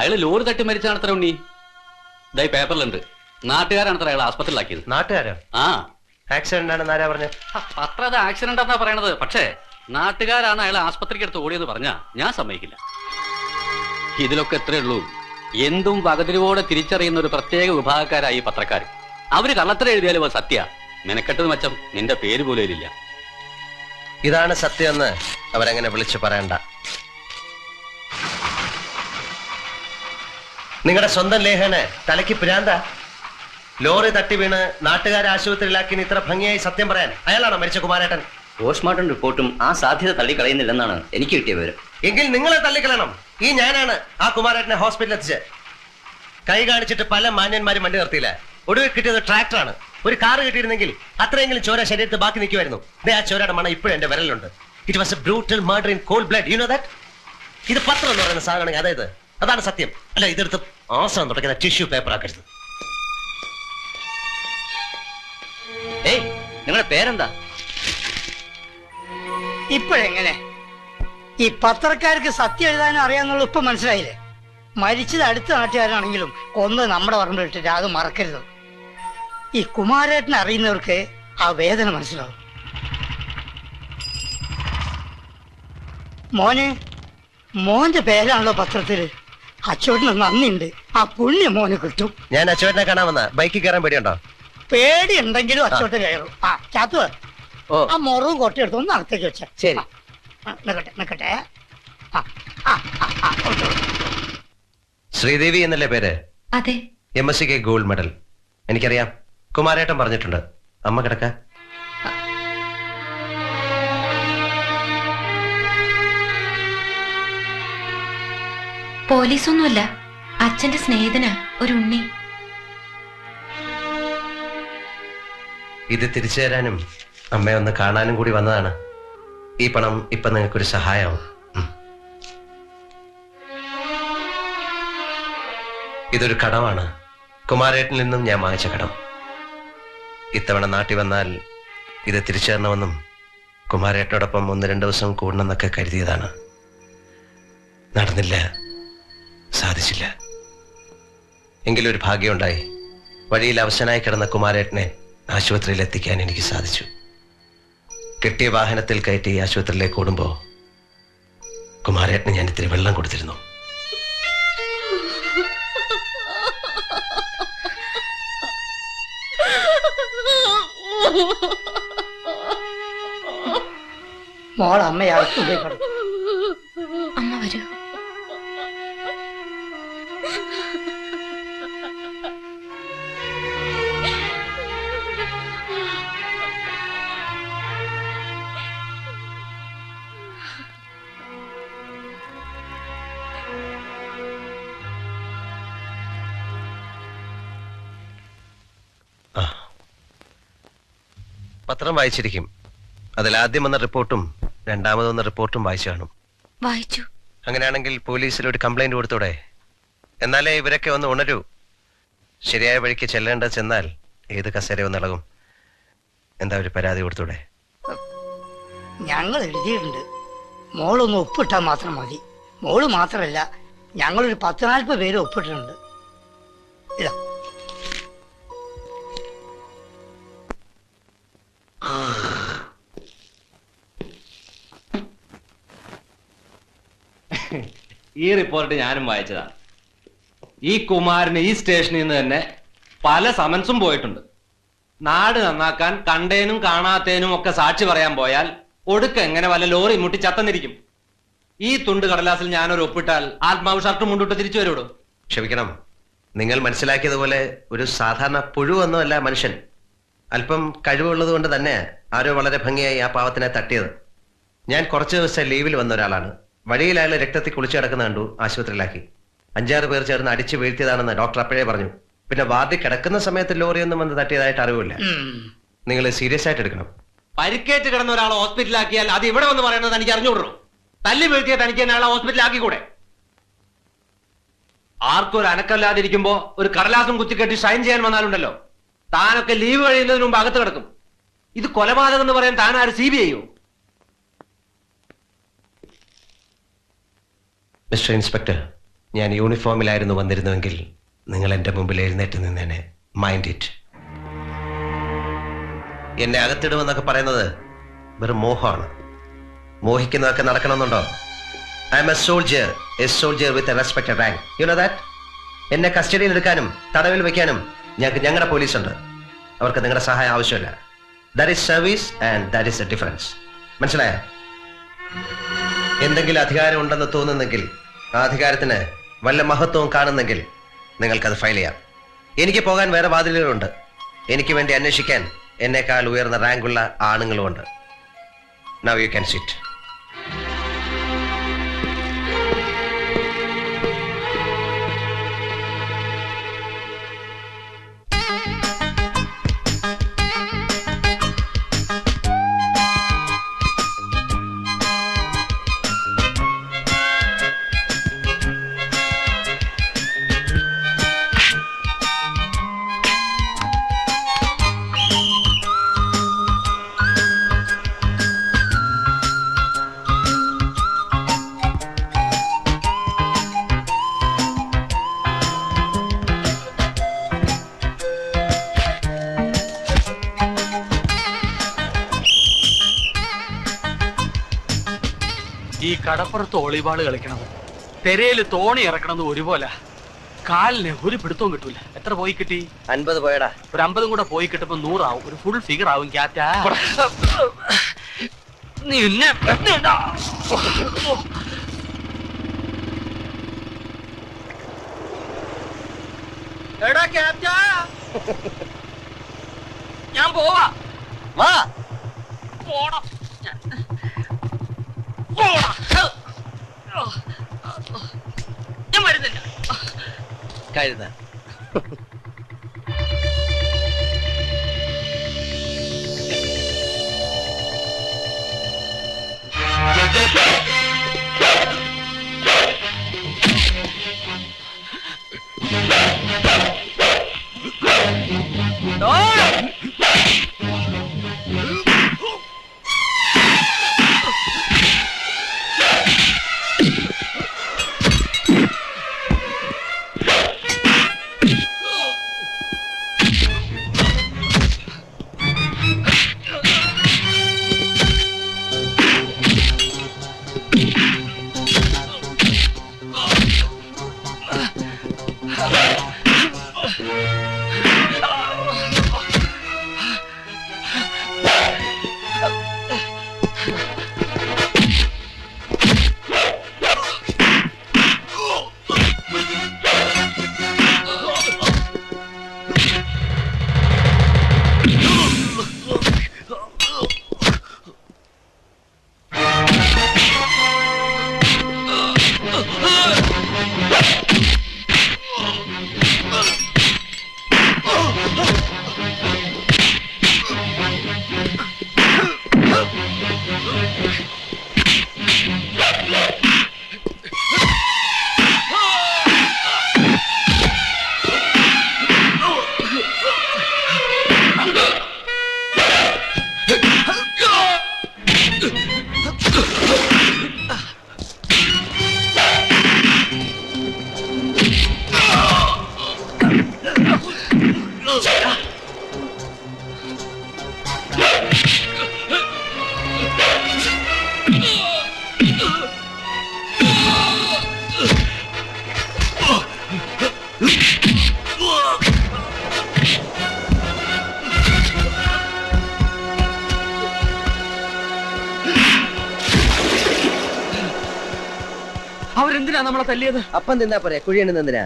അയാൾ ലോറി തട്ടി മരിച്ചാണത്ര ഉണ്ണി. ഇതായി പേപ്പറിലുണ്ട്. നാട്ടുകാരാണത്ര അയാൾ ആസ്പത്രിയിലാക്കിയത്. നാട്ടുകാരോ? ആ, ആക്സിഡന്റ് ആണെന്ന് ആരാ പറഞ്ഞത്? പത്ര അത് ആക്സിഡന്റ് ആണെന്നാ പറയണത്. പക്ഷേ നാട്ടുകാരാണ് അയാൾ ആസ്പത്രിക്ക് എടുത്ത് ഓടിയെന്ന് പറഞ്ഞാ ഞാൻ സമ്മതിക്കില്ല. ഇതിലൊക്കെ എത്രയേ ഉള്ളൂ. എന്തും വകതിരിവോടെ തിരിച്ചറിയുന്ന ഒരു പ്രത്യേക വിഭാഗക്കാരായി പത്രക്കാർ. അവര് കള്ളത്തരം എഴുതിയാലും അത് സത്യ. നിനക്കെട്ടത് മച്ചം നിന്റെ പേര് പോലും ഇല്ല. ഇതാണ് സത്യമെന്ന് അവരങ്ങനെ വിളിച്ചു പറയണ്ട. നിങ്ങളുടെ സ്വന്തം ലേഖന് തലയ്ക്ക് പിരാന്ത. ലോറി തട്ടി വീണ് നാട്ടുകാരെ ആശുപത്രിയിലാക്കി ഇത്ര ഭംഗിയായി സത്യം പറയാൻ അയാളാണോ മരിച്ച കുമാരേട്ടൻ? പോസ്റ്റ്മോർട്ടം റിപ്പോർട്ടും ആ സാധ്യത തള്ളിക്കളയുന്നില്ലെന്നാണ് എനിക്ക് കിട്ടിയ വിവരം. എങ്കിൽ നിങ്ങളെ തള്ളിക്കളയണം. ഞാനാണ് ആ കുമാരേട്ടനെ ഹോസ്പിറ്റലിൽ എത്തിച്ച്. കൈ കാണിച്ചിട്ട് പല മാന്യന്മാരും വണ്ടി നിർത്തിയില്ല. ഒടുവിൽ കിട്ടിയത് ട്രാക്ടറാണ്. ഒരു കാറ് കിട്ടിയിരുന്നെങ്കിൽ അത്രയെങ്കിലും ചോര ശരീരത്തിൽ ബാക്കി നിൽക്കുമായിരുന്നു. ആ ചോരയുടെ മണം ഇപ്പോഴും എന്റെ വിരലുണ്ട്. It was a brutal murder in cold blood. You know that? ഇത് പത്രം എന്ന് പറയുന്ന സാധനമാണെങ്കിൽ അതായത് അതാണ് സത്യം. അല്ല, ഇതെടുത്ത് ആസം തുടക്കുന്ന ടിഷ്യൂ പേപ്പർ ആക്കരുത്. ഏയ്, നിങ്ങളുടെ പേരെന്താ? ഇപ്പോഴെങ്ങനെ ഈ പത്രക്കാർക്ക് സത്യം എഴുതാനും അറിയാന്നുള്ള ഇപ്പൊ മനസ്സിലായില്ലേ? മരിച്ചത് അടുത്ത നാട്ടുകാരാണെങ്കിലും കൊന്ന് നമ്മുടെ പറമ്പിലിട്ടിട്ട് അത് മറക്കരുത്. ഈ കുമാരേട്ടനെ അറിയുന്നവർക്ക് ആ വേദന മനസ്സിലാവും. മോന്റെ പേരാണല്ലോ പത്രത്തില്. അച്ചോട്ടിന് നന്ദിയുണ്ട്. ആ പുണ്യ മോന് കിട്ടും. ഞാൻ അച്ചോട്ടിനെ കാണാൻ വന്ന. ബൈക്കിൽ കയറാൻ പേടിയുണ്ടോ? പേടി ഉണ്ടെങ്കിലും അച്ചോട്ട് കയറും. ആ ചാത്തു, ആ മുറവും കൊട്ടയെടുത്ത് ഒന്ന് അകത്തേക്ക് വെച്ച. ശരി, നിക്കട്ടെ. ശ്രീദേവി എന്നല്ലേ പേര്? അതെ. MSc gold medal. എനിക്കറിയാം. കുമാരേട്ടൻ പറഞ്ഞിട്ടുണ്ട്. അമ്മ കിടക്ക. പോലീസൊന്നുമല്ല, അച്ഛന്റെ സ്നേഹിതനാ, ഒരു ഉണ്ണി. ഇത് തിരിച്ചു തരാനും അമ്മയെ ഒന്ന് കാണാനും കൂടി വന്നതാണ്. ഈ പണം ഇപ്പൊ നിങ്ങൾക്കൊരു സഹായമാവും. ഇതൊരു കടമാണ്. കുമാരേട്ടനിൽ നിന്നും ഞാൻ വാങ്ങിച്ച കടം. ഇത്തവണ നാട്ടിൽ വന്നാൽ ഇത് തിരിച്ചു തരണമെന്നും കുമാരേട്ടനോടൊപ്പം 1-2 ദിവസം കൂടണമെന്നൊക്കെ കരുതിയതാണ്. നടന്നില്ല, സാധിച്ചില്ല. എങ്കിലും ഒരു ഭാഗ്യമുണ്ടായി. വഴിയിൽ അവശനായി കിടന്ന കുമാരേട്ടനെ ആശുപത്രിയിൽ എത്തിക്കാൻ എനിക്ക് സാധിച്ചു. കെട്ടിയ വാഹനത്തിൽ കയറ്റി ആശുപത്രിയിലേക്ക് ഓടുമ്പോ കുമാരേട്ടന് ഞാൻ ഇത്തിരി വെള്ളം കൊടുത്തിരുന്നു. മോൾ അമ്മയകത്തു പോയി കിടന്നു. അമ്മ വരൂ. പത്രം വായിച്ചിരിക്കും. അതിൽ ആദ്യം വന്ന റിപ്പോർട്ടും രണ്ടാമത് വന്ന റിപ്പോർട്ടും വായിച്ചു കാണും. വായിച്ചു. അങ്ങനെയാണെങ്കിൽ പോലീസിൽ ഒരു കംപ്ലൈന്റ് കൊടുത്തൂടെ? എന്നാലേ ഇവരൊക്കെ ഒന്ന് ഉണരൂ. ശരിയായ വഴിക്ക് ചെല്ലേണ്ട ചെന്നാൽ ഏത് കസേര ഒന്നിളകും. എന്താ ഒരു പരാതി കൊടുത്തൂടെ? ഞങ്ങൾ എഴുതിയിട്ടുണ്ട്. മോളൊന്ന് ഒപ്പിട്ടാൽ മാത്രം മതി. മോള് മാത്രമല്ല, ഞങ്ങളൊരു 10-40 പേര് ഒപ്പിട്ടിട്ടുണ്ട്. ഇതാ. ഈ റിപ്പോർട്ട് ഞാനും വായിച്ചതാണ്. ഈ കുമാരന് ഈ സ്റ്റേഷനിൽ നിന്ന് തന്നെ പല സമൻസും പോയിട്ടുണ്ട്. നാട് നന്നാക്കാൻ കണ്ടേനും കാണാത്തേനും ഒക്കെ സാക്ഷി പറയാൻ പോയാൽ ഒടുക്ക എങ്ങനെ വല്ല ലോറി മുട്ടി ചത്തന്നിരിക്കും. ഈ തുണ്ട് കടലാസിൽ ഞാനൊരു ഒപ്പിട്ടാൽ ആത്മാവ് ഷർട്ട് മുണ്ടിട്ട് തിരിച്ചു വരുള്ളൂ. ക്ഷമിക്കണം, നിങ്ങൾ മനസ്സിലാക്കിയതുപോലെ ഒരു സാധാരണ പുഴുവൊന്നുമല്ല മനുഷ്യൻ. അല്പം കഴിവുള്ളത് കൊണ്ട് തന്നെ ആരോ വളരെ ഭംഗിയായി ആ പാവത്തിനെ തട്ടിയത്. ഞാൻ കുറച്ച് ദിവസം ലീവിൽ വന്ന ഒരാളാണ്. വഴിയിൽ അയാൾ രക്തത്തിൽ കുളിച്ചു കിടക്കുന്ന കണ്ടു. ആശുപത്രിയിലാക്കി. 5-6 പേർ ചേർന്ന് അടിച്ചു വീഴ്ത്തിയതാണെന്ന് ഡോക്ടർ അപ്പോഴേ പറഞ്ഞു. പിന്നെ വാർഡിൽ കിടക്കുന്ന സമയത്ത് ലോറിയൊന്നും വന്ന് തട്ടിയതായിട്ട് അറിവില്ല. നിങ്ങൾ സീരിയസ് ആയിട്ട് എടുക്കണം. പരിക്കേറ്റ് കിടന്ന ഒരാളെ ഹോസ്പിറ്റലാക്കിയാൽ അത് ഇവിടെ വന്ന് പറയുന്നത് എനിക്ക് അറിഞ്ഞുകൊള്ളൂ. തല്ലി വീഴ്ത്തിയ തനിക്ക് തന്നെ അയാളെ ഹോസ്പിറ്റലാക്കിക്കൂടെ? ആർക്കും ഒരു അനക്കല്ലാതിരിക്കുമ്പോ ഒരു കടലാസും കുത്തിക്കെട്ടി ഷൈൻ ചെയ്യാൻ വന്നാലുണ്ടല്ലോ, താനൊക്കെ ലീവ് കഴിയുന്നതിന് മുമ്പ് അകത്ത് കിടക്കും. ഇത് കൊലപാതകം എന്ന് പറയാൻ താൻ ആര് CBI യോ? മിസ്റ്റർ ഇൻസ്പെക്ടർ, ഞാൻ യൂണിഫോമിലായിരുന്നു വന്നിരുന്നുവെങ്കിൽ നിങ്ങൾ എൻ്റെ മുമ്പിൽ എഴുന്നേറ്റ് നിന്നേനെ. Mind it. എന്നെ അകത്തിടുമെന്നൊക്കെ പറയുന്നത് വെറും മോഹമാണ്. മോഹിക്കുന്നതൊക്കെ നടക്കണമെന്നുണ്ടോ? I am a soldier with a respected rank. You know that. എന്നെ കസ്റ്റഡിയിൽ എടുക്കാനും തടവിൽ വെക്കാനും ഞങ്ങളുടെ പോലീസുണ്ട്. അവർക്ക് നിങ്ങളുടെ സഹായം ആവശ്യമില്ല. That is service and that is A difference. മനസ്സിലായോ? എന്തെങ്കിലും അധികാരം ഉണ്ടെന്ന് തോന്നുന്നെങ്കിൽ, ആ അധികാരത്തിന് വല്ല മഹത്വവും കാണുന്നെങ്കിൽ നിങ്ങൾക്കത് ഫയൽ ചെയ്യാം. എനിക്ക് പോകാൻ വേറെ വാതിലുകളുണ്ട്. എനിക്ക് വേണ്ടി അന്വേഷിക്കാൻ എന്നേക്കാൾ ഉയർന്ന റാങ്കുള്ള ആണുങ്ങളുമുണ്ട്. Now you can sit. ഈ കടപ്പുറത്ത് ഒളിവാള് കളിക്കണത് തെരയില് തോണി ഇറക്കണത് ഒരുപോലെ. കാലിന് ഒരു പിടുത്തവും കിട്ടൂല. എത്ര പോയി കിട്ടി? 50 പോയടാ. ഒരു 50 കൂടെ പോയി കിട്ടുമ്പോ 100 ആവും. ഒരു ഫുൾ ഫിഗർ ആവും. ക്യാറ്റാ നിന്നെ എടാ ക്യാപ്റ്റാ, ഞാൻ പോവാ. വാ. പോടാ ഞാൻ വരുന്നില്ല. കഴുത. അവരെന്തിനാ നമ്മളെ തല്ലിയത്? അപ്പം തിന്നാ പോരെ, കുഴിയണെന്ന് എന്തിനാ?